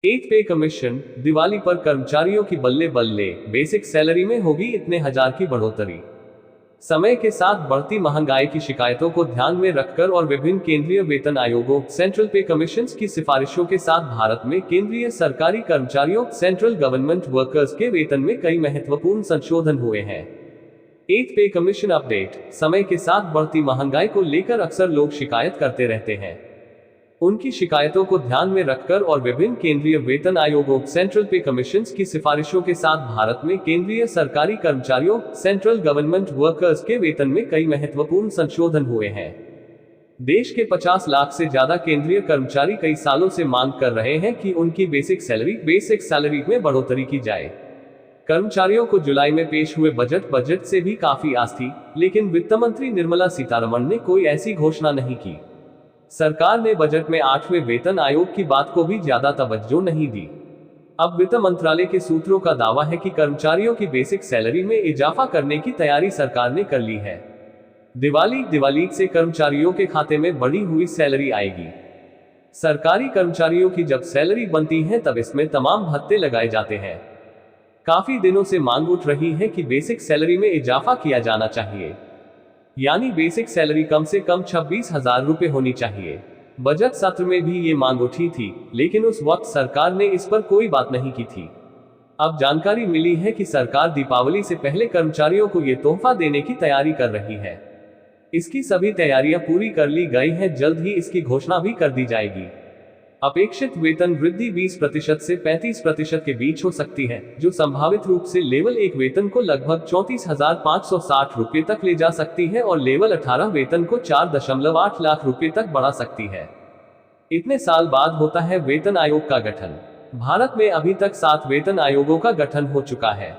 एथ पे कमीशन, दिवाली पर कर्मचारियों की बल्ले बल्ले, बेसिक सैलरी में होगी इतने हजार की बढ़ोतरी। समय के साथ बढ़ती महंगाई की शिकायतों को ध्यान में रखकर और विभिन्न केंद्रीय वेतन आयोगों सेंट्रल पे कमीशन की सिफारिशों के साथ भारत में केंद्रीय सरकारी कर्मचारियों सेंट्रल गवर्नमेंट वर्कर्स के वेतन में कई महत्वपूर्ण संशोधन हुए हैं। एथ पे कमीशन अपडेट। समय के साथ बढ़ती महंगाई को लेकर अक्सर लोग शिकायत करते रहते हैं। उनकी शिकायतों को ध्यान में रखकर और विभिन्न केंद्रीय वेतन आयोगों सेंट्रल पे कमीशन की सिफारिशों के साथ भारत में केंद्रीय सरकारी कर्मचारियों सेंट्रल गवर्नमेंट वर्कर्स के वेतन में कई महत्वपूर्ण संशोधन हुए हैं। देश के 50 लाख से ज्यादा केंद्रीय कर्मचारी कई सालों से मांग कर रहे हैं कि उनकी बेसिक सैलरी में बढ़ोतरी की जाए। कर्मचारियों को जुलाई में पेश हुए बजट से भी काफी आस थी, लेकिन वित्त मंत्री निर्मला सीतारमण ने कोई ऐसी घोषणा नहीं की। सरकार ने बजट में 8वें वेतन आयोग की बात को भी ज्यादा तवज्जो नहीं दी। अब वित्त मंत्रालय के सूत्रों का दावा है कि कर्मचारियों की बेसिक सैलरी में इजाफा करने की तैयारी सरकार ने कर ली है। दिवाली से कर्मचारियों के खाते में बढ़ी हुई सैलरी आएगी। सरकारी कर्मचारियों की जब सैलरी बनती है तब इसमें तमाम भत्ते लगाए जाते हैं। काफी दिनों से मांग उठ रही है कि बेसिक सैलरी में इजाफा किया जाना चाहिए, यानी बेसिक सैलरी कम से कम 26,000 रुपए होनी चाहिए। बजट सत्र में भी ये मांग उठी थी, लेकिन उस वक्त सरकार ने इस पर कोई बात नहीं की थी। अब जानकारी मिली है कि सरकार दीपावली से पहले कर्मचारियों को ये तोहफा देने की तैयारी कर रही है। इसकी सभी तैयारियां पूरी कर ली गई हैं, जल्द ही इसकी घोषणा भी कर दी जाएगी। अपेक्षित वेतन वृद्धि 20% से 35% के बीच हो सकती है, जो संभावित रूप से लेवल 1 वेतन को लगभग 34,560 रुपये तक ले जा सकती है और लेवल 18 वेतन को 4.8 लाख रुपये तक बढ़ा सकती है। इतने साल बाद होता है वेतन आयोग का गठन। भारत में अभी तक 7 वेतन आयोगों का गठन हो चुका है।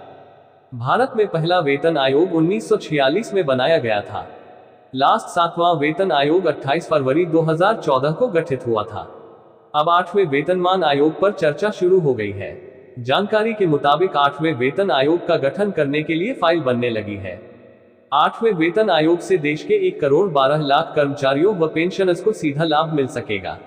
भारत में पहला वेतन आयोग 1946 में बनाया गया था। लास्ट 7वां वेतन आयोग 28 फरवरी 2014 को गठित हुआ था। अब 8वें वेतनमान आयोग पर चर्चा शुरू हो गई है। जानकारी के मुताबिक 8वें वेतन आयोग का गठन करने के लिए फाइल बनने लगी है। 8वें वेतन आयोग से देश के 1 करोड़ 12 लाख कर्मचारियों व पेंशनर्स को सीधा लाभ मिल सकेगा।